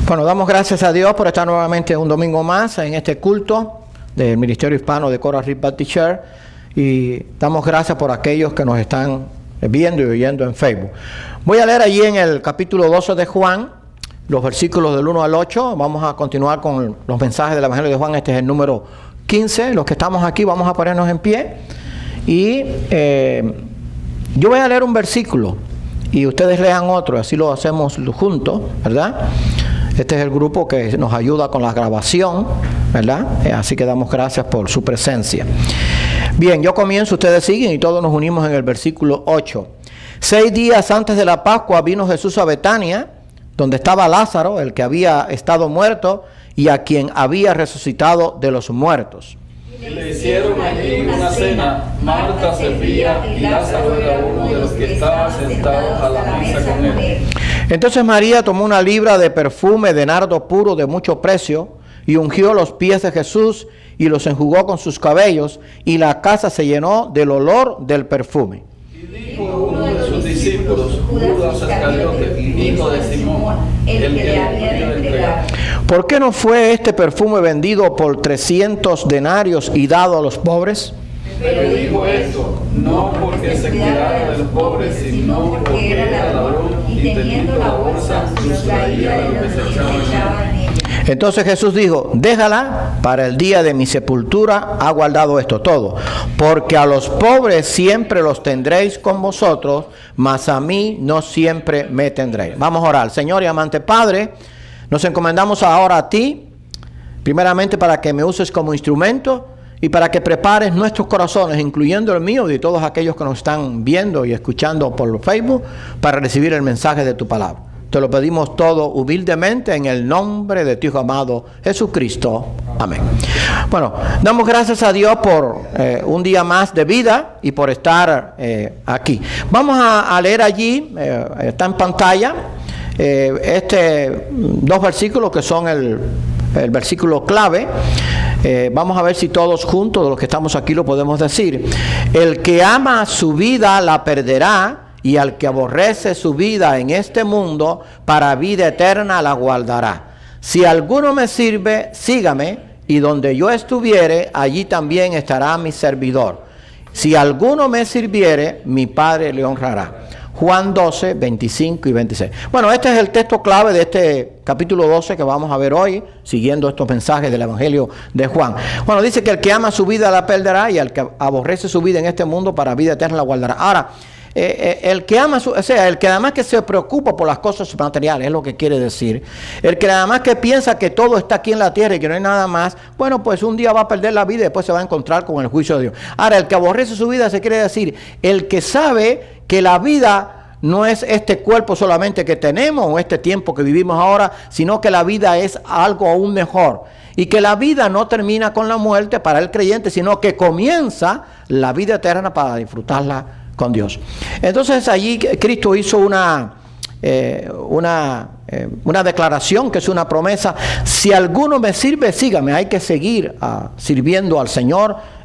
Bueno, damos gracias a Dios por estar nuevamente un domingo más en este culto del Ministerio Hispano de Coral Reef Baptist Church, y damos gracias por aquellos que nos están viendo y oyendo en Facebook. Voy a leer allí en el capítulo 12 de Juan, los versículos del 1 al 8. Vamos a continuar con los mensajes del Evangelio de Juan. Este es el número 15. Los que estamos aquí vamos a ponernos en pie. Y yo voy a leer un versículo y ustedes lean otro, así lo hacemos juntos, ¿verdad? Este es el grupo que nos ayuda con la grabación, ¿verdad? Así que damos gracias por su presencia. Bien, yo comienzo, ustedes siguen y todos nos unimos en el versículo 8. 6 días antes de la Pascua vino Jesús a Betania, donde estaba Lázaro, el que había estado muerto y a quien había resucitado de los muertos. Y le hicieron allí una cena. Marta servía y Lázaro era uno de los que estaban sentados a la mesa con él. Entonces María tomó una libra de perfume de nardo puro de mucho precio y ungió los pies de Jesús y los enjugó con sus cabellos, y la casa se llenó del olor del perfume. Y dijo uno de sus discípulos, Judas Iscariote, hijo de Simón, el que le había de entregar: ¿por qué no fue este perfume vendido por 300 denarios y dado a los pobres? Pero dijo esto, no porque se cuidara de los pobres, sino porque era ladrón, y teniendo la bolsa, sustraía de lo que se echaba en ella. Entonces Jesús dijo: déjala, para el día de mi sepultura ha guardado esto todo, porque a los pobres siempre los tendréis con vosotros, mas a mí no siempre me tendréis. Vamos a orar. Señor y amante Padre, nos encomendamos ahora a ti, primeramente para que me uses como instrumento y para que prepares nuestros corazones, incluyendo el mío y de todos aquellos que nos están viendo y escuchando por Facebook, para recibir el mensaje de tu palabra. Te lo pedimos todo humildemente en el nombre de tu Hijo amado Jesucristo. Amén. Bueno, damos gracias a Dios por un día más de vida y por estar aquí. Vamos a leer allí, está en pantalla, dos versículos que son el versículo clave. Vamos a ver si todos juntos, de los que estamos aquí, lo podemos decir. El que ama su vida la perderá, y al que aborrece su vida en este mundo, para vida eterna la guardará. Si alguno me sirve, sígame, y donde yo estuviere, allí también estará mi servidor. Si alguno me sirviere, mi Padre le honrará. Juan 12, 25 y 26. Bueno, este es el texto clave de este capítulo 12 que vamos a ver hoy, siguiendo estos mensajes del Evangelio de Juan. Bueno, dice que el que ama su vida la perderá, y el que aborrece su vida en este mundo, para vida eterna la guardará. Ahora, el que ama el que además que se preocupa por las cosas materiales, es lo que quiere decir. El que además que piensa que todo está aquí en la tierra y que no hay nada más, bueno, pues un día va a perder la vida y después se va a encontrar con el juicio de Dios. Ahora, el que aborrece su vida, se quiere decir el que sabe que la vida no es este cuerpo solamente que tenemos o este tiempo que vivimos ahora, sino que la vida es algo aún mejor. Y que la vida no termina con la muerte para el creyente, sino que comienza la vida eterna para disfrutarla con Dios. Entonces allí Cristo hizo una declaración, que es una promesa. Si alguno me sirve, sígame. Hay que seguir sirviendo al Señor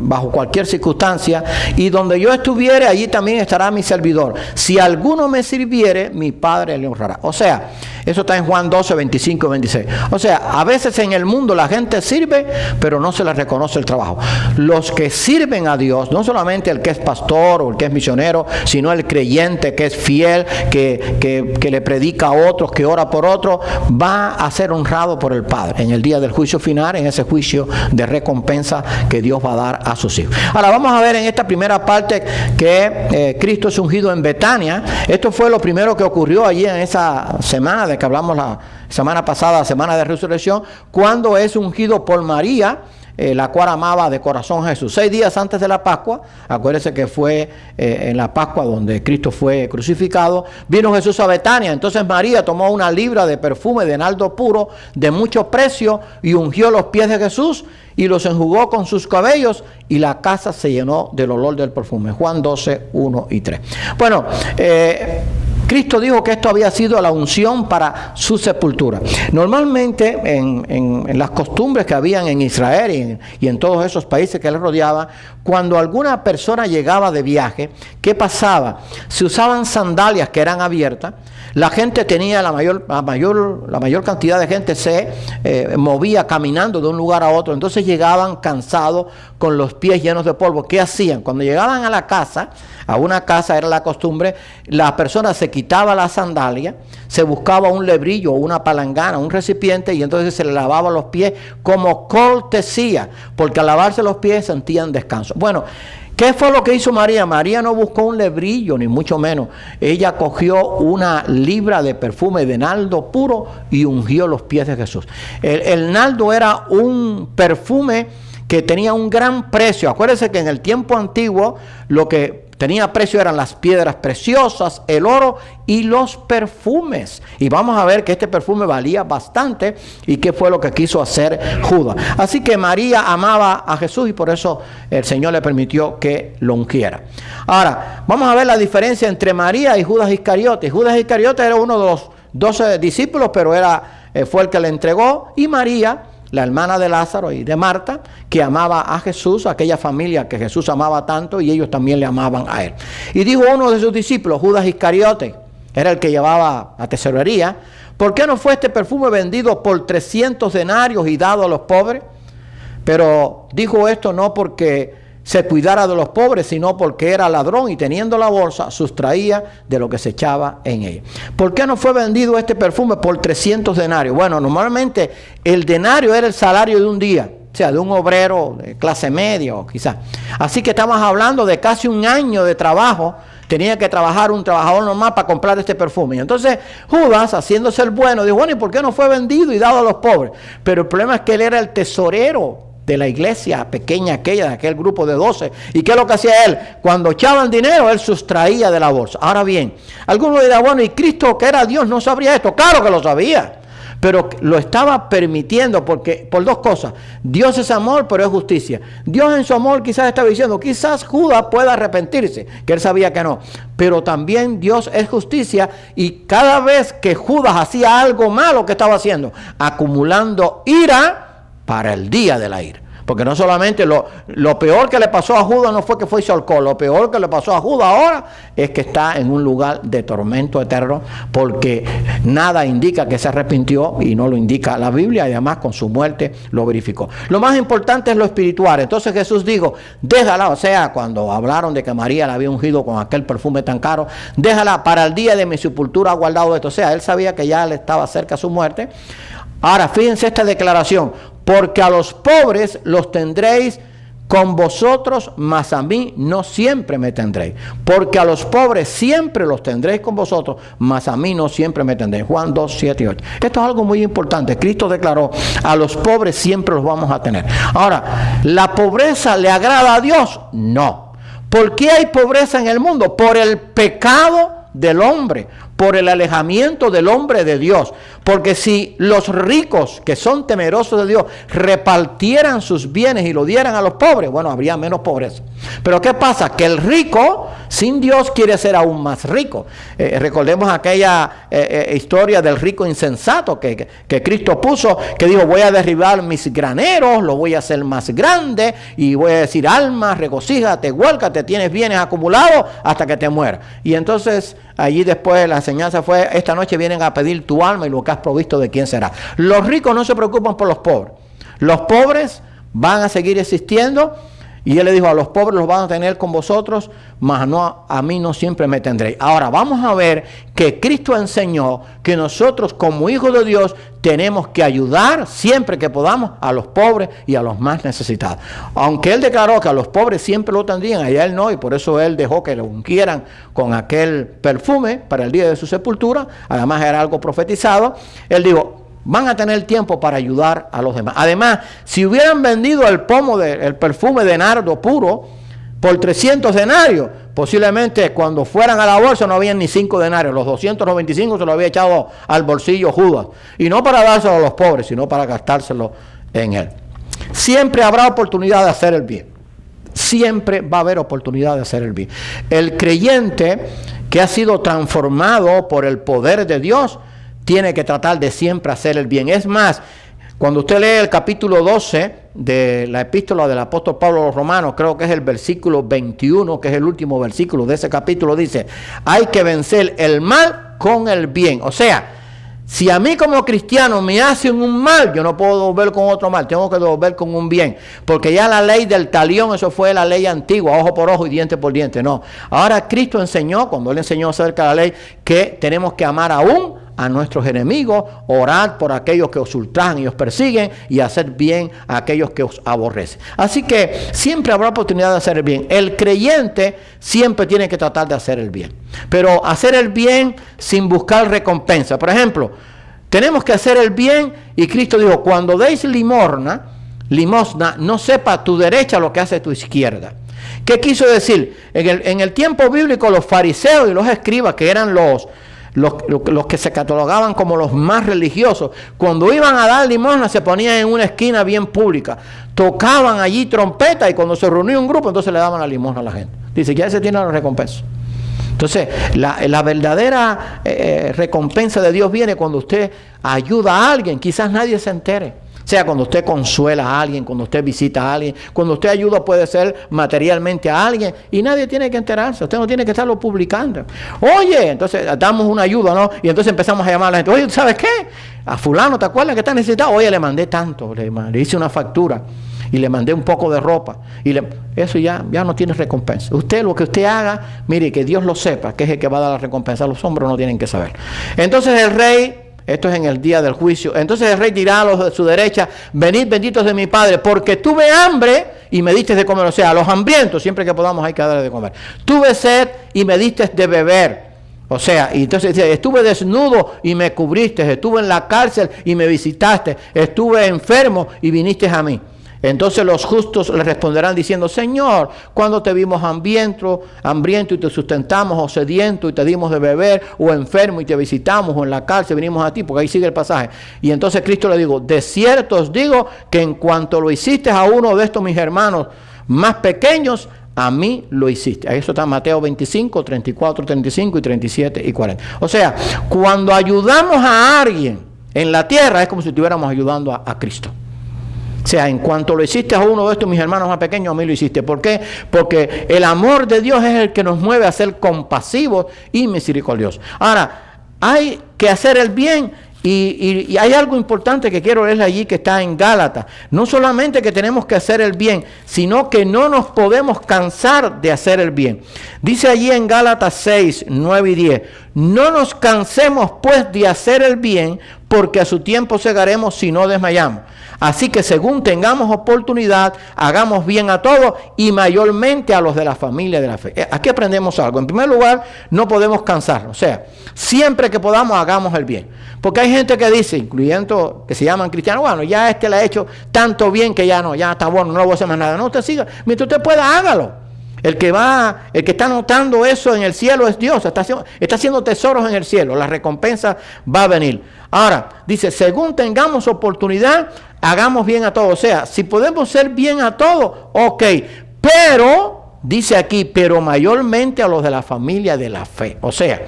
bajo cualquier circunstancia, y donde yo estuviere, allí también estará mi servidor. Si alguno me sirviere, mi Padre le honrará. O sea, eso está en Juan 12, 25 y 26. O sea, a veces en el mundo la gente sirve, pero no se les reconoce el trabajo. Los que sirven a Dios, no solamente el que es pastor o el que es misionero, sino el creyente que es fiel, que le predica a otros, que ora por otros, va a ser honrado por el Padre en el día del juicio final, en ese juicio de recompensa que Dios va a dar a sus hijos. Ahora vamos a ver en esta primera parte que Cristo es ungido en Betania. Esto fue lo primero que ocurrió allí en esa semana de que hablamos la semana pasada, semana de resurrección, cuando es ungido por María, la cual amaba de corazón a Jesús. 6 días antes de la Pascua, acuérdense que fue en la Pascua donde Cristo fue crucificado, vino Jesús a Betania. Entonces María tomó una libra de perfume de nardo puro de mucho precio y ungió los pies de Jesús y los enjugó con sus cabellos, y la casa se llenó del olor del perfume. Juan 12, 1 y 3. Bueno, Cristo dijo que esto había sido la unción para su sepultura. Normalmente en las costumbres que habían en Israel y en todos esos países que le rodeaban, cuando alguna persona llegaba de viaje, ¿qué pasaba? Se usaban sandalias que eran abiertas. La gente tenía, la mayor cantidad de gente se movía caminando de un lugar a otro. Entonces llegaban cansados con los pies llenos de polvo. ¿Qué hacían? Cuando llegaban a la casa, a una casa era la costumbre, la persona se quitaba la sandalia, se buscaba un lebrillo o una palangana, un recipiente, y entonces se le lavaba los pies como cortesía, porque al lavarse los pies sentían descanso. Bueno, ¿qué fue lo que hizo María? María no buscó un lebrillo, ni mucho menos. Ella cogió una libra de perfume de nardo puro y ungió los pies de Jesús. El nardo era un perfume que tenía un gran precio. Acuérdense que en el tiempo antiguo lo que tenía precio eran las piedras preciosas, el oro y los perfumes. Y vamos a ver que este perfume valía bastante y qué fue lo que quiso hacer Judas. Así que María amaba a Jesús y por eso el Señor le permitió que lo ungiera. Ahora, vamos a ver la diferencia entre María y Judas Iscariote. Judas Iscariote era uno de los 12 discípulos, pero fue el que le entregó. Y María, la hermana de Lázaro y de Marta, que amaba a Jesús, aquella familia que Jesús amaba tanto, y ellos también le amaban a él. Y dijo uno de sus discípulos, Judas Iscariote, era el que llevaba la tesorería: ¿por qué no fue este perfume vendido por 300 denarios y dado a los pobres? Pero dijo esto no porque se cuidara de los pobres, sino porque era ladrón y teniendo la bolsa sustraía de lo que se echaba en ella. ¿Por qué no fue vendido este perfume por 300 denarios? Bueno, normalmente el denario era el salario de un día, o sea, de un obrero de clase media o quizás. Así que estamos hablando de casi un año de trabajo. Tenía que trabajar un trabajador normal para comprar este perfume. Y entonces Judas, haciéndose el bueno, dijo, bueno, ¿y por qué no fue vendido y dado a los pobres? Pero el problema es que él era el tesorero de la iglesia pequeña aquella, de aquel grupo de 12. ¿Y qué es lo que hacía él? Cuando echaban dinero, él sustraía de la bolsa. Ahora bien, algunos dirán, bueno, ¿y Cristo, que era Dios, no sabría esto? Claro que lo sabía, pero lo estaba permitiendo porque por dos cosas. Dios es amor, pero es justicia. Dios en su amor quizás estaba diciendo, quizás Judas pueda arrepentirse, que él sabía que no. Pero también Dios es justicia, y cada vez que Judas hacía algo malo, ¿qué estaba haciendo? Acumulando ira para el día de la ira. Porque no solamente lo peor que le pasó a Judas no fue que fue hizo alcohol, lo peor que le pasó a Judas ahora es que está en un lugar de tormento eterno, porque nada indica que se arrepintió, y no lo indica la Biblia, y además con su muerte lo verificó. Lo más importante es lo espiritual. Entonces Jesús dijo, déjala, o sea, cuando hablaron de que María la había ungido con aquel perfume tan caro, déjala, para el día de mi sepultura ha guardado esto. O sea, él sabía que ya le estaba cerca su muerte. Ahora, fíjense esta declaración: porque a los pobres los tendréis con vosotros, mas a mí no siempre me tendréis. Porque a los pobres siempre los tendréis con vosotros, mas a mí no siempre me tendréis. Juan 2, 7 y 8. Esto es algo muy importante. Cristo declaró, a los pobres siempre los vamos a tener. Ahora, ¿la pobreza le agrada a Dios? No. ¿Por qué hay pobreza en el mundo? Por el pecado del hombre, por el alejamiento del hombre de Dios. Porque si los ricos, que son temerosos de Dios, repartieran sus bienes y lo dieran a los pobres, bueno, habría menos pobreza. Pero ¿qué pasa? Que el rico sin Dios quiere ser aún más rico. Recordemos aquella historia del rico insensato que Cristo puso, que dijo, voy a derribar mis graneros, lo voy a hacer más grande, y voy a decir, alma, regocíjate, huélcate, tienes bienes acumulados hasta que te mueras. Y entonces allí después la enseñanza fue, esta noche vienen a pedir tu alma y lo que has provisto, ¿de quién será? Los ricos no se preocupan por los pobres. Los pobres van a seguir existiendo, y él le dijo, a los pobres los van a tener con vosotros, mas no, a mí no siempre me tendréis. Ahora vamos a ver que Cristo enseñó que nosotros como hijos de Dios tenemos que ayudar siempre que podamos a los pobres y a los más necesitados. Aunque él declaró que a los pobres siempre lo tendrían, a él no, y por eso él dejó que lo ungieran con aquel perfume para el día de su sepultura. Además era algo profetizado. Él dijo, van a tener tiempo para ayudar a los demás. Además, si hubieran vendido el perfume de nardo puro por 300 denarios, posiblemente cuando fueran a la bolsa no habían ni 5 denarios. Los 295 se lo había echado al bolsillo Judas. Y no para dárselo a los pobres, sino para gastárselo en él. Siempre habrá oportunidad de hacer el bien. Siempre va a haber oportunidad de hacer el bien. El creyente que ha sido transformado por el poder de Dios tiene que tratar de siempre hacer el bien. Es más, Cuando usted lee el capítulo 12 de la epístola del apóstol Pablo a los Romanos, creo que es el versículo 21, que es el último versículo de ese capítulo, dice, hay que vencer el mal con el bien. O sea, si a mí como cristiano me hacen un mal, yo no puedo devolver con otro mal, tengo que devolver con un bien. Porque ya la ley del talión, eso fue la ley antigua, ojo por ojo y diente por diente. No, ahora Cristo enseñó, cuando Él enseñó acerca de la ley, que tenemos que amar aún a nuestros enemigos, orar por aquellos que os ultrajan y os persiguen y hacer bien a aquellos que os aborrecen. Así que siempre habrá oportunidad de hacer el bien. El creyente siempre tiene que tratar de hacer el bien, pero hacer el bien sin buscar recompensa. Por ejemplo, tenemos que hacer el bien y Cristo dijo, cuando deis limosna, no sepa tu derecha lo que hace tu izquierda. ¿Qué quiso decir? En el tiempo bíblico los fariseos y los escribas, que eran los que se catalogaban como los más religiosos, cuando iban a dar limosna se ponían en una esquina bien pública, tocaban allí trompeta y cuando se reunía un grupo entonces le daban la limosna a la gente. Dice, ya ese tiene la recompensa. Entonces la verdadera recompensa de Dios viene cuando usted ayuda a alguien, quizás nadie se entere. O sea, cuando usted consuela a alguien, cuando usted visita a alguien, cuando usted ayuda puede ser materialmente a alguien y nadie tiene que enterarse, usted no tiene que estarlo publicando. Oye, entonces damos una ayuda, ¿no? Y entonces empezamos a llamar a la gente, oye, ¿sabes qué? A fulano, ¿te acuerdas que está necesitado? Oye, le mandé tanto, le hice una factura y le mandé un poco de ropa. Eso ya no tiene recompensa. Usted, lo que usted haga, mire, que Dios lo sepa, que es el que va a dar la recompensa. Los hombres no tienen que saber. Entonces el rey... Esto es en el día del juicio. Entonces el rey dirá a los de su derecha, venid benditos de mi Padre, porque tuve hambre y me diste de comer. O sea, a los hambrientos, siempre que podamos hay que darle de comer. Tuve sed y me diste de beber. O sea, y entonces dice, estuve desnudo y me cubriste, estuve en la cárcel y me visitaste, estuve enfermo y viniste a mí. Entonces los justos le responderán diciendo, Señor, cuando te vimos hambriento y te sustentamos, o sediento y te dimos de beber, o enfermo y te visitamos, o en la cárcel vinimos a ti, porque ahí sigue el pasaje. Y entonces Cristo le dijo, de cierto os digo que en cuanto lo hiciste a uno de estos mis hermanos más pequeños, a mí lo hiciste. Ahí eso está en Mateo 25, 34, 35 y 37 y 40. O sea, cuando ayudamos a alguien en la tierra es como si estuviéramos ayudando a Cristo. O sea, en cuanto lo hiciste a uno de estos mis hermanos más pequeños, a mí lo hiciste. ¿Por qué? Porque el amor de Dios es el que nos mueve a ser compasivos y misericordiosos. Ahora, hay que hacer el bien y hay algo importante que quiero leer allí que está en Gálatas. No solamente que tenemos que hacer el bien, sino que no nos podemos cansar de hacer el bien. Dice allí en Gálatas 6, 9 y 10, no nos cansemos pues de hacer el bien, porque a su tiempo segaremos si no desmayamos. Así que según tengamos oportunidad, hagamos bien a todos y mayormente a los de la familia de la fe. Aquí aprendemos algo. En primer lugar, no podemos cansarnos. O sea, siempre que podamos, hagamos el bien. Porque hay gente que dice, incluyendo que se llaman cristianos, bueno, ya le ha hecho tanto bien que ya está bueno, no le voy a hacer más nada. No, usted siga. Mientras usted pueda, hágalo. El que está notando eso en el cielo es Dios, está haciendo tesoros en el cielo, la recompensa va a venir. Ahora, dice, según tengamos oportunidad, hagamos bien a todos. O sea, si podemos ser bien a todos, ok, pero, dice aquí, pero mayormente a los de la familia de la fe. O sea,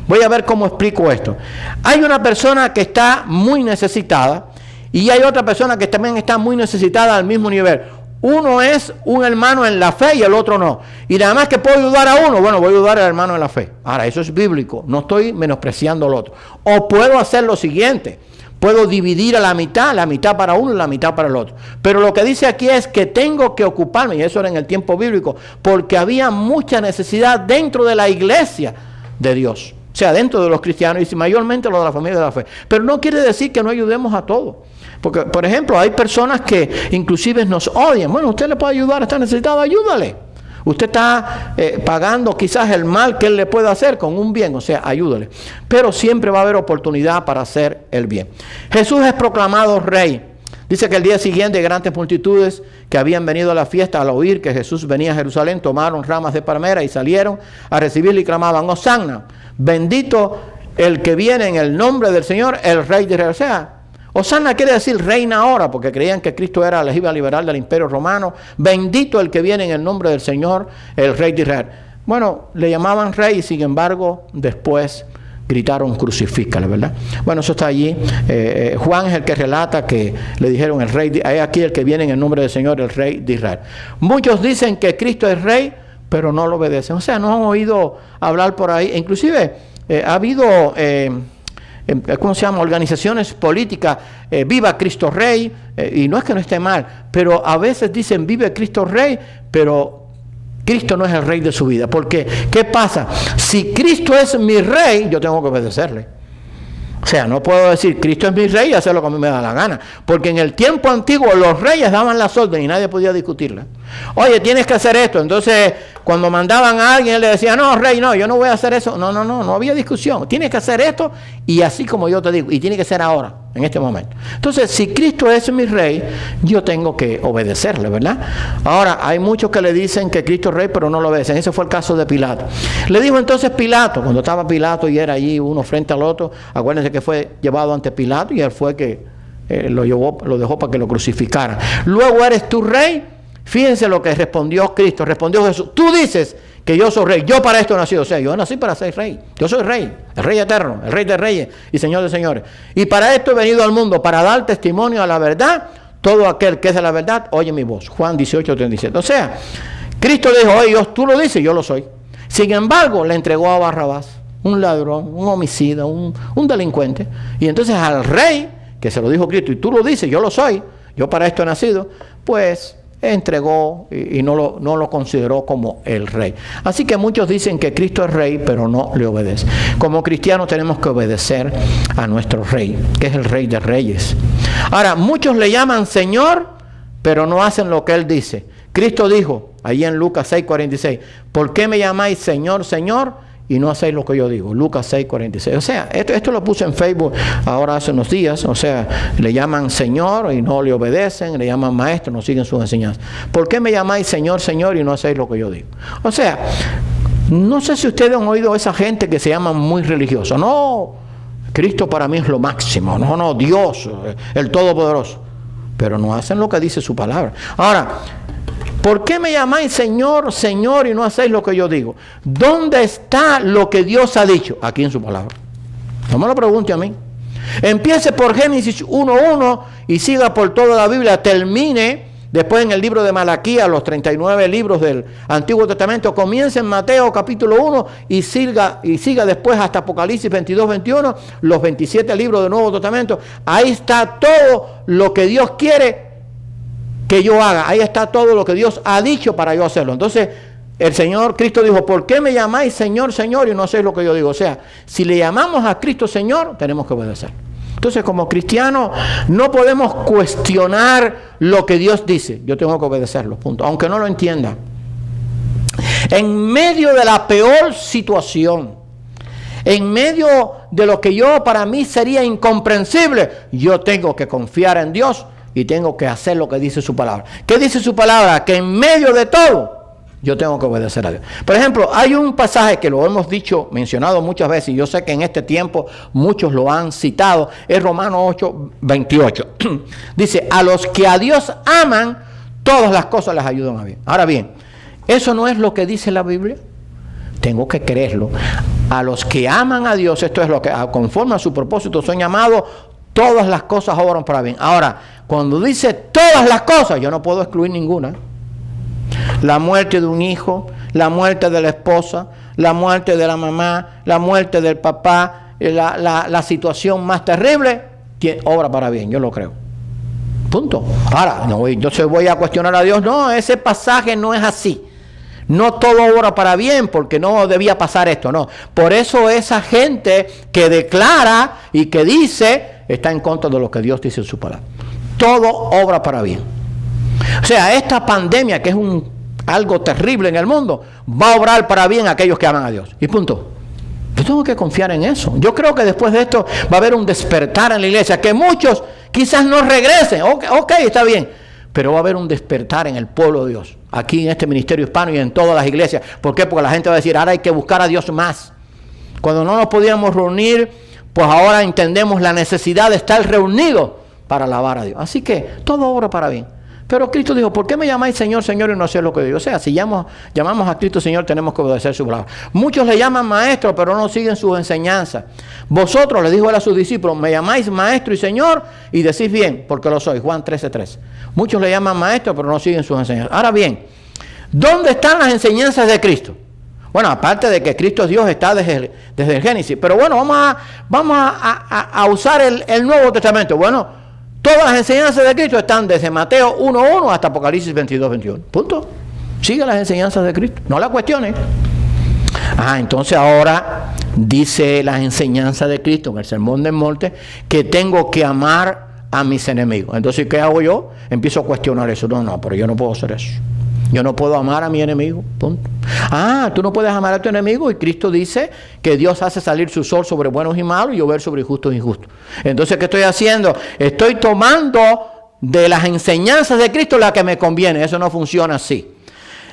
voy a ver cómo explico esto. Hay una persona que está muy necesitada y hay otra persona que también está muy necesitada al mismo nivel. Uno es un hermano en la fe y el otro no. Y nada más que puedo ayudar a uno, bueno, voy a ayudar al hermano en la fe. Ahora, eso es bíblico, no estoy menospreciando al otro. O puedo hacer lo siguiente, puedo dividir a la mitad para uno y la mitad para el otro. Pero lo que dice aquí es que tengo que ocuparme, y eso era en el tiempo bíblico, porque había mucha necesidad dentro de la iglesia de Dios. O sea, dentro de los cristianos y mayormente los de la familia de la fe. Pero no quiere decir que no ayudemos a todos. Porque, por ejemplo, hay personas que inclusive nos odian. Bueno, usted le puede ayudar, está necesitado, ayúdale. Usted está pagando quizás el mal que él le pueda hacer con un bien, o sea, ayúdale. Pero siempre va a haber oportunidad para hacer el bien. Jesús es proclamado rey. Dice que el día siguiente grandes multitudes que habían venido a la fiesta al oír que Jesús venía a Jerusalén tomaron ramas de palmera y salieron a recibirle y clamaban, Hosanna, bendito el que viene en el nombre del Señor, el Rey de Israel. O sea, Hosanna quiere decir reina ahora, porque creían que Cristo era la iba a liberar del imperio romano. Bendito el que viene en el nombre del Señor, el Rey de Israel. Bueno, le llamaban rey y sin embargo después gritaron crucifícale, ¿verdad? Bueno, eso está allí. Juan es el que relata que le dijeron el rey, hay aquí el que viene en el nombre del Señor, el rey de Israel. Muchos dicen que Cristo es rey, pero no lo obedecen. O sea, no han oído hablar por ahí. Inclusive ha habido, ¿cómo se llama?, organizaciones políticas, viva Cristo Rey, y no es que no esté mal, pero a veces dicen vive Cristo Rey, pero Cristo no es el rey de su vida. Porque, ¿qué pasa? Si Cristo es mi rey, yo tengo que obedecerle. O sea, no puedo decir Cristo es mi rey y hacer lo que a mí me da la gana. Porque en el tiempo antiguo los reyes daban las órdenes y nadie podía discutirlas. Oye, tienes que hacer esto. Entonces, cuando mandaban a alguien, él le decía, no, rey, no, yo no voy a hacer eso. No había discusión. Tienes que hacer esto y así como yo te digo. Y tiene que ser ahora, en este momento. Entonces, si Cristo es mi rey, yo tengo que obedecerle, ¿verdad? Ahora, hay muchos que le dicen que Cristo es rey, pero no lo obedecen. Ese fue el caso de Pilato. Le dijo entonces Pilato, cuando estaba Pilato y era allí uno frente al otro, acuérdense que fue llevado ante Pilato y él fue que lo dejó para que lo crucificaran. Luego, ¿eres tú rey? Fíjense lo que respondió Cristo, respondió Jesús. Tú dices que yo soy rey, yo para esto he nacido. O sea, yo nací para ser rey. Yo soy rey, el rey eterno, el rey de reyes y señor de señores. Y para esto he venido al mundo, para dar testimonio a la verdad. Todo aquel que es de la verdad, oye mi voz. Juan 18:37. O sea, Cristo dijo, oye, tú lo dices, yo lo soy. Sin embargo, le entregó a Barrabás, un ladrón, un homicida, un delincuente. Y entonces al rey, que se lo dijo Cristo, y tú lo dices, yo lo soy, yo para esto he nacido, pues entregó y no lo consideró como el rey. Así que muchos dicen que Cristo es rey, pero no le obedecen. Como cristianos tenemos que obedecer a nuestro rey, que es el rey de reyes. Ahora, muchos le llaman Señor, pero no hacen lo que Él dice. Cristo dijo, ahí en Lucas 6:46, ¿por qué me llamáis Señor, Señor, y no hacéis lo que yo digo? Lucas 6:46. O sea, esto lo puse en Facebook ahora hace unos días. O sea, le llaman Señor y no le obedecen, le llaman Maestro, no siguen sus enseñanzas. ¿Por qué me llamáis Señor, Señor, y no hacéis lo que yo digo? O sea, no sé si ustedes han oído a esa gente que se llama muy religiosa. No, Cristo para mí es lo máximo. No, Dios, el Todopoderoso. Pero no hacen lo que dice su palabra. Ahora, ¿por qué me llamáis Señor, Señor y no hacéis lo que yo digo? ¿Dónde está lo que Dios ha dicho? Aquí en su palabra. No me lo pregunte a mí. Empiece por Génesis 1:1 y siga por toda la Biblia. Termine después en el libro de Malaquías, los 39 libros del Antiguo Testamento. Comience en Mateo capítulo 1 y siga después hasta Apocalipsis 22-21, los 27 libros del Nuevo Testamento. Ahí está todo lo que Dios quiere que yo haga. Ahí está todo lo que Dios ha dicho para yo hacerlo. Entonces, el Señor Cristo dijo, ¿por qué me llamáis Señor, Señor y no hacéis lo que yo digo? O sea, si le llamamos a Cristo Señor, tenemos que obedecer. Entonces, como cristianos, no podemos cuestionar lo que Dios dice. Yo tengo que obedecerlo, punto. Aunque no lo entienda. En medio de la peor situación, en medio de lo que para mí sería incomprensible, yo tengo que confiar en Dios y tengo que hacer lo que dice su palabra. ¿Qué dice su palabra? Que en medio de todo, yo tengo que obedecer a Dios. Por ejemplo, hay un pasaje que lo hemos mencionado muchas veces, y yo sé que en este tiempo muchos lo han citado, es Romanos 8:28. Dice, a los que a Dios aman, todas las cosas les ayudan a bien. Ahora bien, ¿eso no es lo que dice la Biblia? Tengo que creerlo. A los que aman a Dios, esto es lo que conforme a su propósito son llamados, todas las cosas obran para bien. Ahora, cuando dice todas las cosas, yo no puedo excluir ninguna. La muerte de un hijo, la muerte de la esposa, la muerte de la mamá, la muerte del papá, la situación más terrible, obra para bien, yo lo creo. Punto. Ahora, no, yo se voy a cuestionar a Dios. No, ese pasaje no es así. No todo obra para bien porque no debía pasar esto, no. Por eso esa gente que declara y que dice está en contra de lo que Dios dice en su palabra. Todo obra para bien. O sea, esta pandemia que es algo terrible en el mundo, va a obrar para bien a aquellos que aman a Dios. Y punto. Yo tengo que confiar en eso. Yo creo que después de esto va a haber un despertar en la iglesia, que muchos quizás no regresen. Ok, está bien. Pero va a haber un despertar en el pueblo de Dios, aquí en este ministerio hispano y en todas las iglesias. ¿Por qué? Porque la gente va a decir, ahora hay que buscar a Dios más. Cuando no nos podíamos reunir, pues ahora entendemos la necesidad de estar reunidos para alabar a Dios. Así que todo obra para bien. Pero Cristo dijo, ¿por qué me llamáis Señor, Señor y no hacéis lo que digo? O sea, si llamamos a Cristo Señor, tenemos que obedecer su palabra. Muchos le llaman maestro, pero no siguen sus enseñanzas. Vosotros, le dijo él a sus discípulos, me llamáis maestro y Señor y decís bien, porque lo soy. Juan 13:13. Muchos le llaman maestro, pero no siguen sus enseñanzas. Ahora bien, ¿dónde están las enseñanzas de Cristo? Bueno, aparte de que Cristo es Dios, está desde el Génesis. Pero bueno, vamos a usar el Nuevo Testamento. Bueno, todas las enseñanzas de Cristo están desde Mateo 1:1 hasta Apocalipsis 22:21. Punto. Sigue las enseñanzas de Cristo. No las cuestiones. Entonces ahora dice las enseñanzas de Cristo en el Sermón del Monte que tengo que amar a mis enemigos. Entonces, ¿qué hago yo? Empiezo a cuestionar eso. No, pero yo no puedo hacer eso. Yo no puedo amar a mi enemigo. Punto. Tú no puedes amar a tu enemigo, y Cristo dice que Dios hace salir su sol sobre buenos y malos y llover sobre justos e injustos. Entonces, ¿qué estoy haciendo? Estoy tomando de las enseñanzas de Cristo la que me conviene. Eso no funciona así.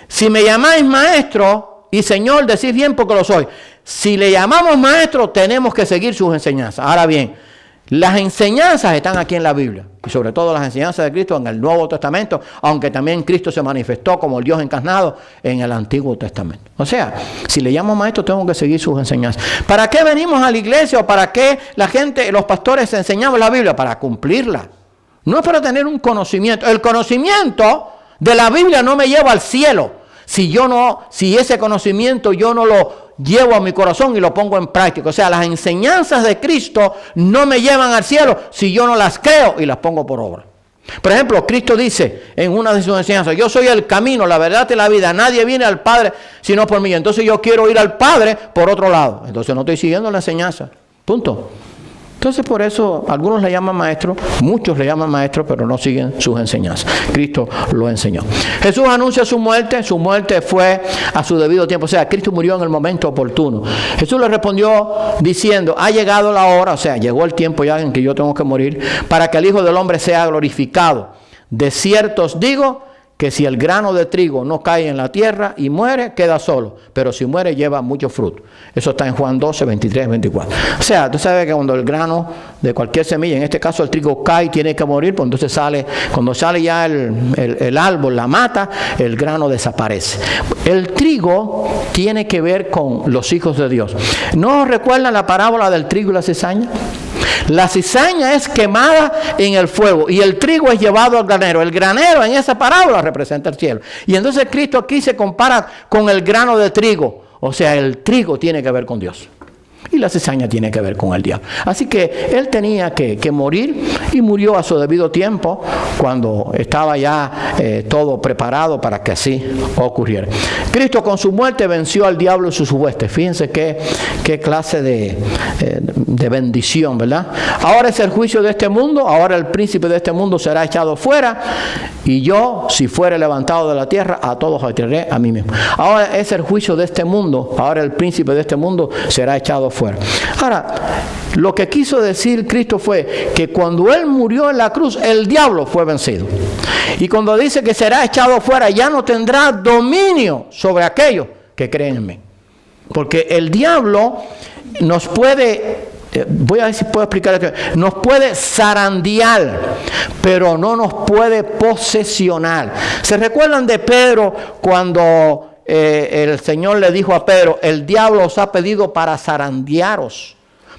Si me llamáis maestro y Señor, decís bien porque lo soy. Si le llamamos maestro, tenemos que seguir sus enseñanzas. Ahora bien, las enseñanzas están aquí en la Biblia, y sobre todo las enseñanzas de Cristo en el Nuevo Testamento, aunque también Cristo se manifestó como el Dios encarnado en el Antiguo Testamento. O sea, si le llamo maestro, tengo que seguir sus enseñanzas. ¿Para qué venimos a la iglesia o para qué la gente, los pastores enseñamos la Biblia? Para cumplirla. No es para tener un conocimiento. El conocimiento de la Biblia no me lleva al cielo. Si ese conocimiento yo no lo llevo a mi corazón y lo pongo en práctica. O sea, las enseñanzas de Cristo no me llevan al cielo si yo no las creo y las pongo por obra. Por ejemplo, Cristo dice en una de sus enseñanzas, yo soy el camino, la verdad y la vida. Nadie viene al Padre sino por mí. Entonces yo quiero ir al Padre por otro lado. Entonces no estoy siguiendo la enseñanza. Punto. Entonces por eso algunos le llaman maestro, muchos le llaman maestro, pero no siguen sus enseñanzas. Cristo lo enseñó. Jesús anuncia su muerte fue a su debido tiempo. O sea, Cristo murió en el momento oportuno. Jesús le respondió diciendo, ha llegado la hora, o sea, llegó el tiempo ya en que yo tengo que morir, para que el Hijo del Hombre sea glorificado. De cierto os digo, que si el grano de trigo no cae en la tierra y muere, queda solo. Pero si muere, lleva mucho fruto. Eso está en Juan 12, 23, 24. O sea, tú sabes que cuando el grano de cualquier semilla, en este caso el trigo cae y tiene que morir, pues entonces cuando sale ya el árbol, la mata, el grano desaparece. El trigo tiene que ver con los hijos de Dios. ¿No recuerdan la parábola del trigo y la cizaña? La cizaña es quemada en el fuego y el trigo es llevado al granero. El granero en esa parábola representa el cielo. Y entonces Cristo aquí se compara con el grano de trigo. O sea, el trigo tiene que ver con Dios y la cizaña tiene que ver con el diablo. Así que él tenía que morir, y murió a su debido tiempo cuando estaba ya todo preparado para que así ocurriera. Cristo con su muerte venció al diablo y sus huestes. Fíjense qué clase de bendición, ¿verdad? Ahora es el juicio de este mundo, ahora el príncipe de este mundo será echado fuera, y yo, si fuere levantado de la tierra, a todos atraeré a mí mismo. Ahora es el juicio de este mundo, ahora el príncipe de este mundo será echado fuera. Ahora, lo que quiso decir Cristo fue que cuando Él murió en la cruz, el diablo fue vencido. Y cuando dice que será echado fuera, ya no tendrá dominio sobre aquellos que creen en mí. Porque el diablo nos puede, voy a ver si puedo explicar esto, nos puede zarandear, pero no nos puede posesionar. ¿Se recuerdan de Pedro cuando el Señor le dijo a Pedro, el diablo os ha pedido para zarandearos,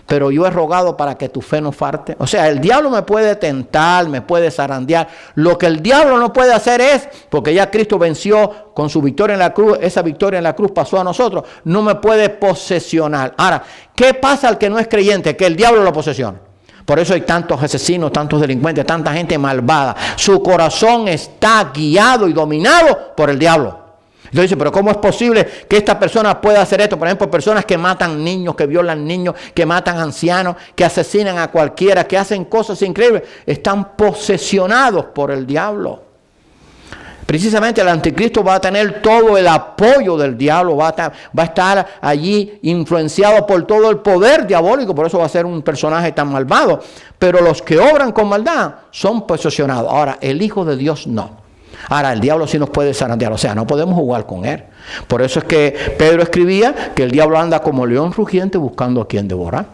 pero yo he rogado para que tu fe no falte? O sea, el diablo me puede tentar, me puede zarandear. Lo que el diablo no puede hacer es, porque ya Cristo venció con su victoria en la cruz, esa victoria en la cruz pasó a nosotros, no me puede posesionar. Ahora, ¿qué pasa al que no es creyente? Que el diablo lo posesiona. Por eso hay tantos asesinos, tantos delincuentes, tanta gente malvada. Su corazón está guiado y dominado por el diablo. Entonces dice, pero ¿cómo es posible que esta persona pueda hacer esto? Por ejemplo, personas que matan niños, que violan niños, que matan ancianos, que asesinan a cualquiera, que hacen cosas increíbles. Están posesionados por el diablo. Precisamente el anticristo va a tener todo el apoyo del diablo, va a estar allí influenciado por todo el poder diabólico, por eso va a ser un personaje tan malvado. Pero los que obran con maldad son posesionados. Ahora, el Hijo de Dios no. Ahora, el diablo sí nos puede zarandear, o sea, no podemos jugar con él. Por eso es que Pedro escribía que el diablo anda como león rugiente buscando a quien devorar.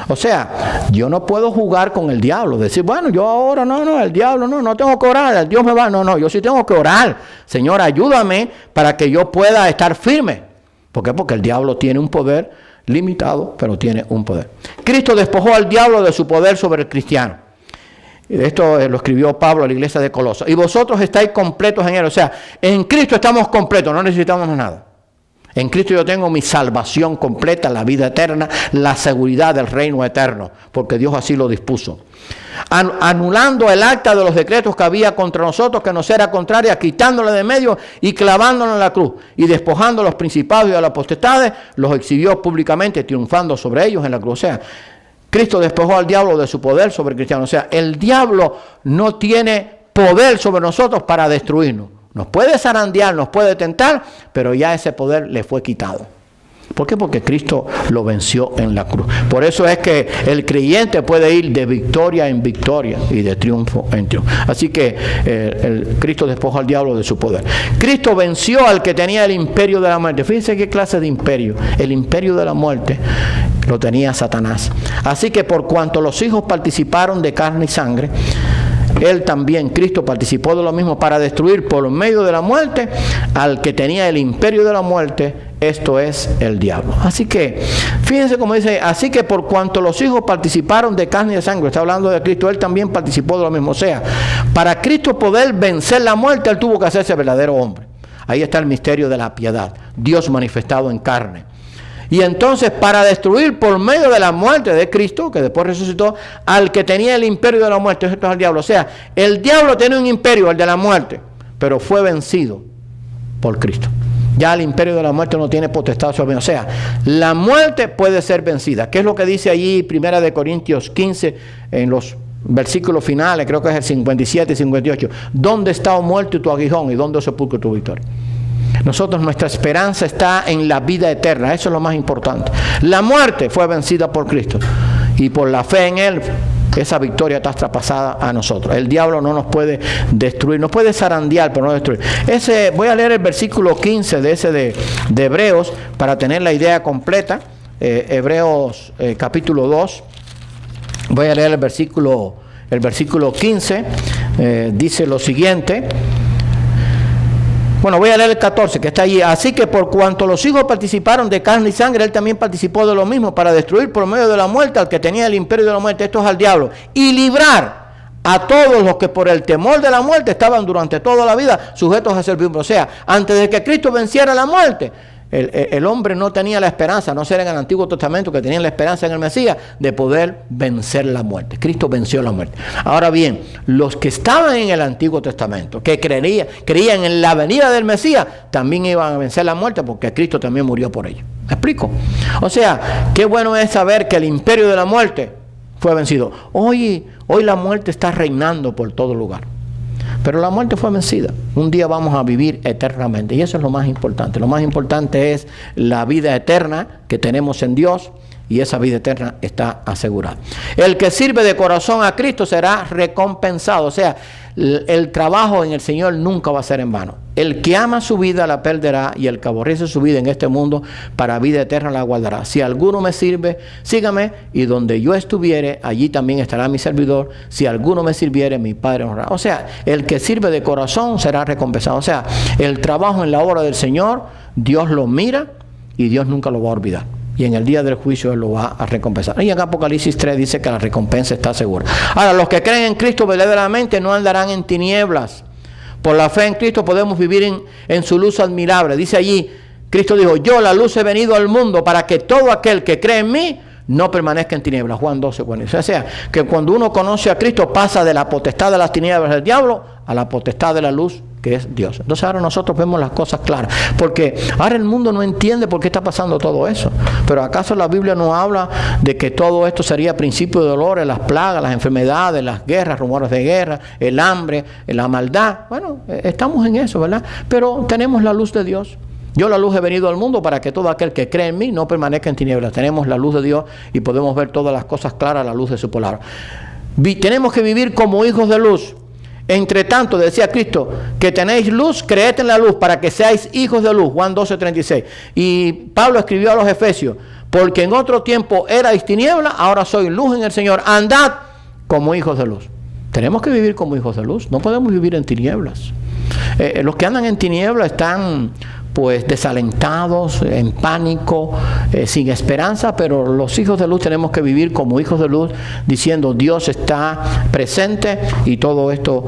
O sea, yo no puedo jugar con el diablo, decir, bueno, yo ahora el diablo no tengo que orar, el Dios me va, yo sí tengo que orar. Señor, ayúdame para que yo pueda estar firme. ¿Por qué? Porque el diablo tiene un poder limitado, pero tiene un poder. Cristo despojó al diablo de su poder sobre el cristiano. Esto lo escribió Pablo a la iglesia de Colosas. Y vosotros estáis completos en él. O sea, en Cristo estamos completos, no necesitamos nada. En Cristo yo tengo mi salvación completa, la vida eterna, la seguridad del reino eterno, porque Dios así lo dispuso. Anulando el acta de los decretos que había contra nosotros, que nos era contraria, quitándole de medio y clavándolo en la cruz. Y despojando a los principados y a las potestades, los exhibió públicamente, triunfando sobre ellos en la cruz. O sea, Cristo despojó al diablo de su poder sobre el cristiano. O sea, el diablo no tiene poder sobre nosotros para destruirnos. Nos puede zarandear, nos puede tentar, pero ya ese poder le fue quitado. ¿Por qué? Porque Cristo lo venció en la cruz. Por eso es que el creyente puede ir de victoria en victoria y de triunfo en triunfo. Así que Cristo despojó al diablo de su poder. Cristo venció al que tenía el imperio de la muerte. Fíjense qué clase de imperio. El imperio de la muerte lo tenía Satanás. Así que por cuanto los hijos participaron de carne y sangre, él también, Cristo, participó de lo mismo para destruir por medio de la muerte al que tenía el imperio de la muerte, esto es el diablo. Así que, fíjense cómo dice, así que por cuanto los hijos participaron de carne y de sangre, está hablando de Cristo, él también participó de lo mismo. O sea, para Cristo poder vencer la muerte, él tuvo que hacerse verdadero hombre. Ahí está el misterio de la piedad, Dios manifestado en carne. Y entonces para destruir por medio de la muerte de Cristo, que después resucitó, al que tenía el imperio de la muerte, esto es el diablo. O sea, el diablo tiene un imperio, el de la muerte, pero fue vencido por Cristo. Ya el imperio de la muerte no tiene potestad sobre él. O sea, la muerte puede ser vencida. ¿Qué es lo que dice allí 1 Corintios 15 en los versículos finales? Creo que es el 57 y 58. ¿Dónde está, oh muerte, tu aguijón? ¿Y dónde, oh sepulcro, tu victoria? Nosotros, nuestra esperanza está en la vida eterna. Eso es lo más importante. La muerte fue vencida por Cristo. Y por la fe en Él, esa victoria está traspasada a nosotros. El diablo no nos puede destruir. Nos puede zarandear, pero no destruir. Voy a leer el versículo 15 de Hebreos para tener la idea completa. Hebreos capítulo 2. Voy a leer el versículo 15. Dice lo siguiente. Bueno, voy a leer el 14, que está allí. Así que por cuanto los hijos participaron de carne y sangre, él también participó de lo mismo para destruir por medio de la muerte al que tenía el imperio de la muerte, esto es al diablo, y librar a todos los que por el temor de la muerte estaban durante toda la vida sujetos a servidumbre. O sea, antes de que Cristo venciera la muerte, el hombre no tenía la esperanza, no ser en el Antiguo Testamento, que tenían la esperanza en el Mesías, de poder vencer la muerte. Cristo venció la muerte. Ahora bien, los que estaban en el Antiguo Testamento, que creían en la venida del Mesías, también iban a vencer la muerte, porque Cristo también murió por ellos. ¿Me explico? O sea, qué bueno es saber que el imperio de la muerte fue vencido. Hoy la muerte está reinando por todo lugar. Pero la muerte fue vencida. Un día vamos a vivir eternamente. Y eso es lo más importante. Lo más importante es la vida eterna que tenemos en Dios. Y esa vida eterna está asegurada. El que sirve de corazón a Cristo será recompensado. O sea, el trabajo en el Señor nunca va a ser en vano. El que ama su vida la perderá, y el que aborrece su vida en este mundo para vida eterna la guardará. Si alguno me sirve, sígame, y donde yo estuviere, allí también estará mi servidor. Si alguno me sirviere, mi Padre honrará. O sea, el que sirve de corazón será recompensado. O sea, el trabajo en la obra del Señor, Dios lo mira y Dios nunca lo va a olvidar. Y en el día del juicio Él lo va a recompensar. Y en Apocalipsis 3 dice que la recompensa está segura. Ahora, los que creen en Cristo verdaderamente no andarán en tinieblas. Por la fe en Cristo podemos vivir en su luz admirable. Dice allí, Cristo dijo, yo la luz he venido al mundo para que todo aquel que cree en mí no permanezca en tinieblas. Juan 12:40. O sea, que cuando uno conoce a Cristo pasa de la potestad de las tinieblas del diablo a la potestad de la luz, que es Dios. Entonces ahora nosotros vemos las cosas claras, porque ahora el mundo no entiende por qué está pasando todo eso. Pero ¿acaso la Biblia no habla de que todo esto sería principio de dolores, las plagas, las enfermedades, las guerras, rumores de guerra, el hambre, la maldad? Bueno, estamos en eso, ¿verdad? Pero tenemos la luz de Dios. Yo la luz he venido al mundo para que todo aquel que cree en mí no permanezca en tinieblas. Tenemos la luz de Dios y podemos ver todas las cosas claras a la luz de su palabra. Tenemos que vivir como hijos de luz. Entre tanto, decía Cristo, que tenéis luz, creed en la luz para que seáis hijos de luz. Juan 12:36. Y Pablo escribió a los Efesios, porque en otro tiempo erais tiniebla, ahora soy luz en el Señor. Andad como hijos de luz. Tenemos que vivir como hijos de luz, no podemos vivir en tinieblas. Los que andan en tinieblas están pues desalentados, en pánico, sin esperanza, pero los hijos de luz tenemos que vivir como hijos de luz, diciendo Dios está presente y todo esto,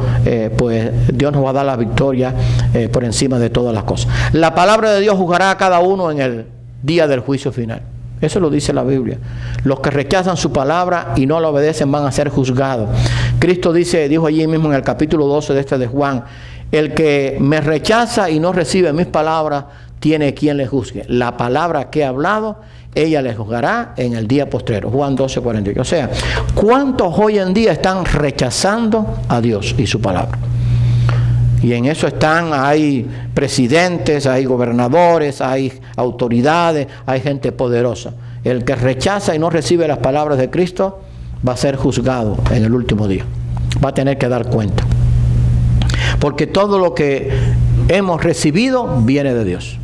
pues Dios nos va a dar la victoria por encima de todas las cosas. La palabra de Dios juzgará a cada uno en el día del juicio final. Eso lo dice la Biblia. Los que rechazan su palabra y no la obedecen van a ser juzgados. Cristo dijo allí mismo en el capítulo 12 de Juan, el que me rechaza y no recibe mis palabras, tiene quien le juzgue. La palabra que he hablado, ella le juzgará en el día postrero. Juan 12:48. O sea, ¿cuántos hoy en día están rechazando a Dios y su palabra? Y en eso hay presidentes, hay gobernadores, hay autoridades, hay gente poderosa. El que rechaza y no recibe las palabras de Cristo va a ser juzgado en el último día. Va a tener que dar cuenta. Porque todo lo que hemos recibido viene de Dios.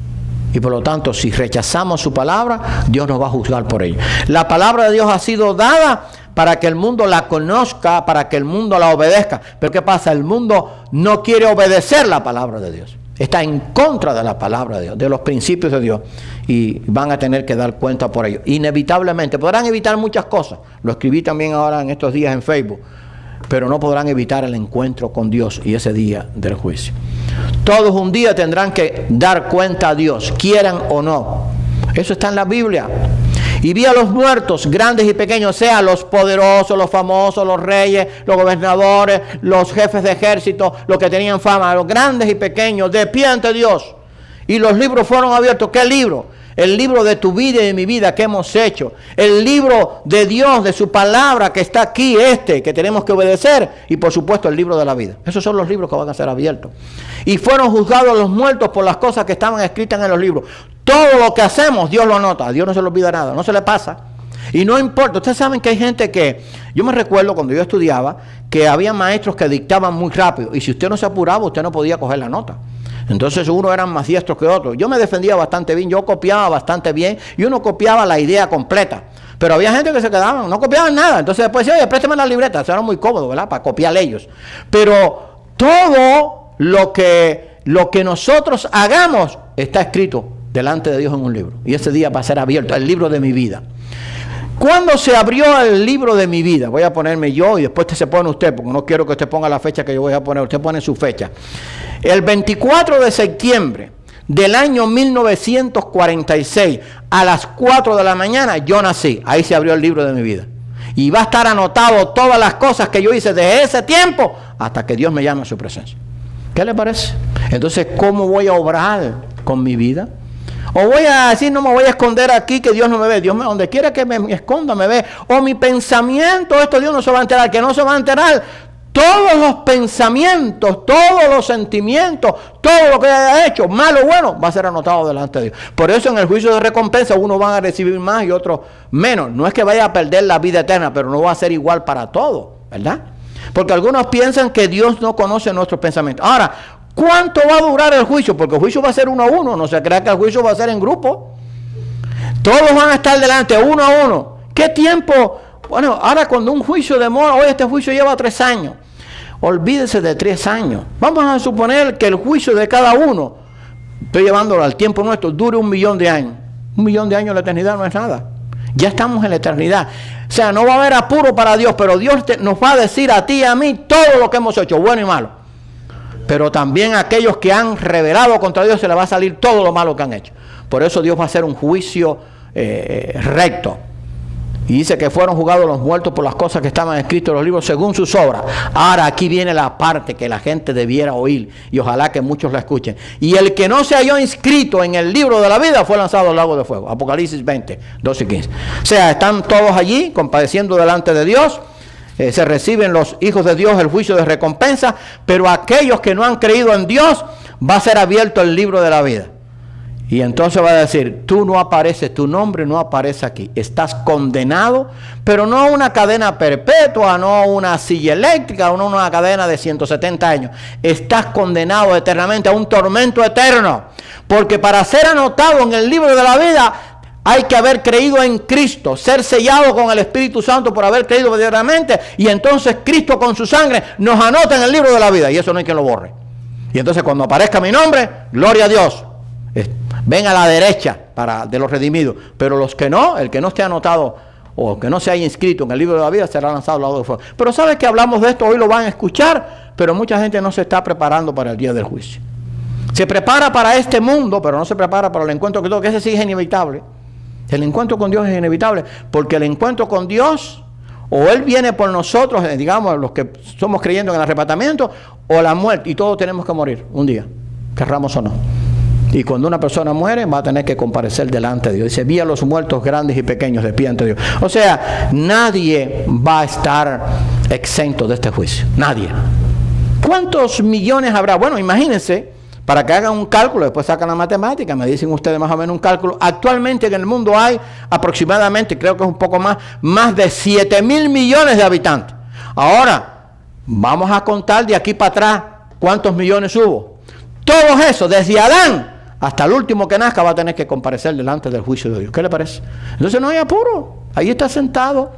Y por lo tanto, si rechazamos su palabra, Dios nos va a juzgar por ello. La palabra de Dios ha sido dada para que el mundo la conozca, para que el mundo la obedezca. Pero ¿qué pasa? El mundo no quiere obedecer la palabra de Dios. Está en contra de la palabra de Dios, de los principios de Dios. Y van a tener que dar cuenta por ello. Inevitablemente. Podrán evitar muchas cosas. Lo escribí también ahora en estos días en Facebook. Pero no podrán evitar el encuentro con Dios y ese día del juicio. Todos un día tendrán que dar cuenta a Dios, quieran o no. Eso está en la Biblia. Y vi a los muertos, grandes y pequeños, sea los poderosos, los famosos, los reyes, los gobernadores, los jefes de ejército, los que tenían fama, los grandes y pequeños, de pie ante Dios. Y los libros fueron abiertos. ¿Qué libro? El libro de tu vida y de mi vida que hemos hecho. El libro de Dios, de su palabra que está aquí, que tenemos que obedecer. Y por supuesto el libro de la vida. Esos son los libros que van a ser abiertos. Y fueron juzgados los muertos por las cosas que estaban escritas en los libros. Todo lo que hacemos, Dios lo anota. A Dios no se le olvida nada, no se le pasa. Y no importa. Ustedes saben que hay gente que... Yo me recuerdo cuando yo estudiaba que había maestros que dictaban muy rápido. Y si usted no se apuraba, usted no podía coger la nota. Entonces unos eran más diestros que otros. Yo me defendía bastante bien, yo copiaba bastante bien y uno copiaba la idea completa. Pero había gente que se quedaban, no copiaban nada. Entonces después decía, oye, préstame la libreta. Eso era muy cómodo, ¿verdad? Para copiar ellos. Pero todo lo que nosotros hagamos está escrito delante de Dios en un libro. Y ese día va a ser abierto, el libro de mi vida. ¿Cuándo se abrió el libro de mi vida? Voy a ponerme yo y después se pone usted, porque no quiero que usted ponga la fecha que yo voy a poner. Usted pone su fecha. El 24 de septiembre del año 1946, a las 4 de la mañana, yo nací. Ahí se abrió el libro de mi vida. Y va a estar anotado todas las cosas que yo hice desde ese tiempo hasta que Dios me llame a su presencia. ¿Qué le parece? Entonces, ¿cómo voy a obrar con mi vida? O voy a decir, no me voy a esconder aquí que Dios no me ve. Dios donde quiera que me esconda me ve. O mi pensamiento, esto Dios no se va a enterar. Que no se va a enterar. Todos los pensamientos, todos los sentimientos, todo lo que haya hecho, malo o bueno, va a ser anotado delante de Dios. Por eso en el juicio de recompensa unos van a recibir más y otros menos. No es que vaya a perder la vida eterna, pero no va a ser igual para todos, ¿verdad? Porque algunos piensan que Dios no conoce nuestros pensamientos. Ahora, ¿cuánto va a durar el juicio? Porque el juicio va a ser uno a uno. No se crea que el juicio va a ser en grupo. Todos van a estar delante, uno a uno. ¿Qué tiempo? Bueno, ahora cuando un juicio demora, hoy este juicio lleva 3 años. Olvídese de 3 años. Vamos a suponer que el juicio de cada uno, estoy llevándolo al tiempo nuestro, dure 1.000.000 de años. 1.000.000 de años, la eternidad no es nada. Ya estamos en la eternidad. O sea, no va a haber apuro para Dios, pero Dios nos va a decir a ti y a mí todo lo que hemos hecho, bueno y malo. Pero también a aquellos que han rebelado contra Dios se les va a salir todo lo malo que han hecho. Por eso Dios va a hacer un juicio recto. Y dice que fueron juzgados los muertos por las cosas que estaban escritas en los libros según sus obras. Ahora aquí viene la parte que la gente debiera oír y ojalá que muchos la escuchen. Y el que no se halló inscrito en el libro de la vida fue lanzado al lago de fuego. Apocalipsis 20, 12 y 15. O sea, están todos allí compadeciendo delante de Dios. Se reciben los hijos de Dios el juicio de recompensa, pero aquellos que no han creído en Dios va a ser abierto el libro de la vida. Y entonces va a decir, tú no apareces, tu nombre no aparece aquí. Estás condenado, pero no a una cadena perpetua, no a una silla eléctrica, no a una cadena de 170 años. Estás condenado eternamente a un tormento eterno. Porque para ser anotado en el libro de la vida, Hay que haber creído en Cristo, ser sellado con el Espíritu Santo por haber creído verdaderamente, y entonces Cristo con su sangre nos anota en el libro de la vida, y eso no hay quien lo borre. Y entonces cuando aparezca mi nombre, gloria a Dios, ven a la derecha de los redimidos. Pero los que no, el que no esté anotado o que no se haya inscrito en el libro de la vida, será lanzado al lago de fuego. Pero sabes que hablamos de esto, hoy lo van a escuchar, pero mucha gente no se está preparando para el día del juicio. Se prepara para este mundo, pero no se prepara para el encuentro con Dios, que ese sí es inevitable. El encuentro con Dios es inevitable, porque el encuentro con Dios, o Él viene por nosotros, digamos, los que somos creyentes en el arrebatamiento, o la muerte, y todos tenemos que morir un día, querramos o no. Y cuando una persona muere, va a tener que comparecer delante de Dios. Dice, vi a los muertos grandes y pequeños de pie ante Dios. O sea, nadie va a estar exento de este juicio. Nadie. ¿Cuántos millones habrá? Bueno, imagínense, para que hagan un cálculo, después sacan la matemática, me dicen ustedes más o menos un cálculo. Actualmente en el mundo hay aproximadamente, creo que es un poco más de 7,000 millones de habitantes. Ahora, vamos a contar de aquí para atrás cuántos millones hubo. Todos esos, desde Adán hasta el último que nazca, va a tener que comparecer delante del juicio de Dios. ¿Qué le parece? Entonces no hay apuro. Ahí está sentado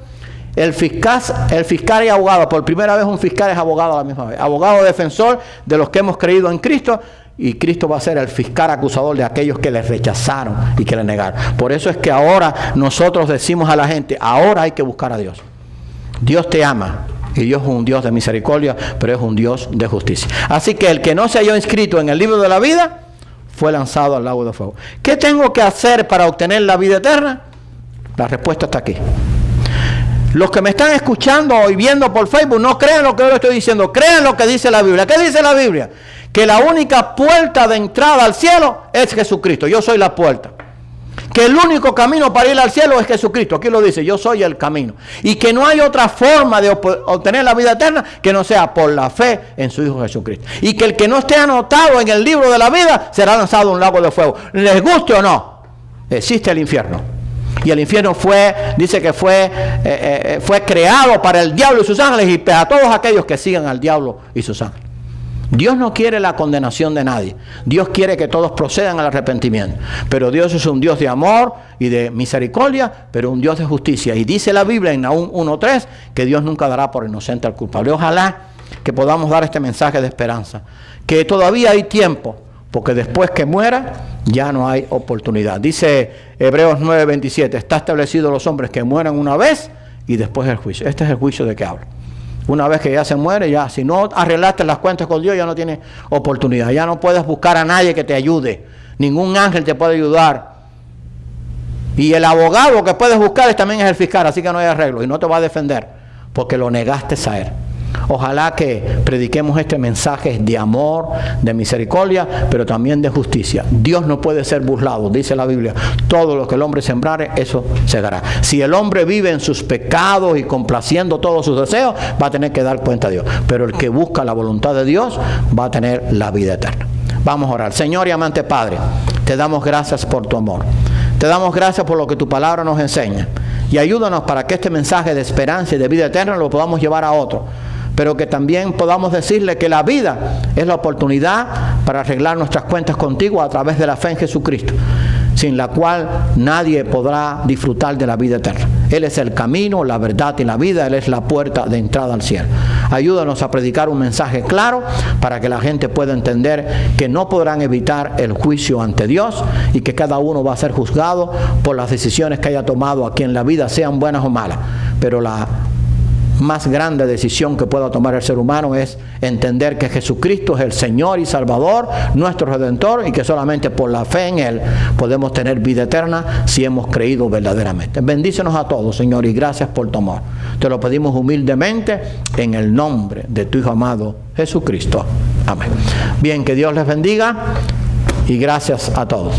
el fiscal y abogado. Por primera vez un fiscal es abogado a la misma vez. Abogado defensor de los que hemos creído en Cristo. Y Cristo va a ser el fiscal acusador de aquellos que le rechazaron y que le negaron. Por eso es que ahora nosotros decimos a la gente, ahora hay que buscar a Dios. Dios te ama. Y Dios es un Dios de misericordia, pero es un Dios de justicia. Así que el que no se haya inscrito en el libro de la vida, fue lanzado al lago de fuego. ¿Qué tengo que hacer para obtener la vida eterna? La respuesta está aquí. Los que me están escuchando y viendo por Facebook, no crean lo que yo les estoy diciendo, crean lo que dice la Biblia. ¿Qué dice la Biblia? Que la única puerta de entrada al cielo es Jesucristo. Yo soy la puerta. Que el único camino para ir al cielo es Jesucristo. Aquí lo dice, yo soy el camino. Y que no hay otra forma de obtener la vida eterna que no sea por la fe en su Hijo Jesucristo. Y que el que no esté anotado en el libro de la vida será lanzado a un lago de fuego. Les guste o no, existe el infierno. Y el infierno dice que fue creado para el diablo y sus ángeles y para todos aquellos que sigan al diablo y sus ángeles. Dios no quiere la condenación de nadie. Dios quiere que todos procedan al arrepentimiento. Pero Dios es un Dios de amor y de misericordia, pero un Dios de justicia. Y dice la Biblia en Nahum 1:3 que Dios nunca dará por inocente al culpable. Ojalá que podamos dar este mensaje de esperanza. Que todavía hay tiempo, porque después que muera ya no hay oportunidad. Dice Hebreos 9:27, está establecido los hombres que mueran una vez y después el juicio. Este es el juicio de que hablo. Una vez que ya se muere, ya si no arreglaste las cuentas con Dios, ya no tienes oportunidad. Ya no puedes buscar a nadie que te ayude. Ningún ángel te puede ayudar. Y el abogado que puedes buscar también es el fiscal, así que no hay arreglo. Y no te va a defender, porque lo negaste a él. Ojalá que prediquemos este mensaje de amor, de misericordia, pero también de justicia. Dios no puede ser burlado, dice la Biblia. Todo lo que el hombre sembrare, eso segará. Si el hombre vive en sus pecados y complaciendo todos sus deseos, va a tener que dar cuenta a Dios. Pero el que busca la voluntad de Dios va a tener la vida eterna. Vamos a orar. Señor y amante Padre, te damos gracias por tu amor. Te damos gracias por lo que tu palabra nos enseña. Y ayúdanos para que este mensaje de esperanza y de vida eterna lo podamos llevar a otros. Pero que también podamos decirle que la vida es la oportunidad para arreglar nuestras cuentas contigo a través de la fe en Jesucristo, sin la cual nadie podrá disfrutar de la vida eterna. Él es el camino, la verdad y la vida. Él es la puerta de entrada al cielo. Ayúdanos a predicar un mensaje claro para que la gente pueda entender que no podrán evitar el juicio ante Dios y que cada uno va a ser juzgado por las decisiones que haya tomado aquí en la vida, sean buenas o malas. Pero la más grande decisión que pueda tomar el ser humano es entender que Jesucristo es el Señor y Salvador, nuestro Redentor, y que solamente por la fe en Él podemos tener vida eterna si hemos creído verdaderamente. Bendícenos a todos, Señor, y gracias por tu amor. Te lo pedimos humildemente en el nombre de tu Hijo amado Jesucristo. Amén. Bien, que Dios les bendiga y gracias a todos.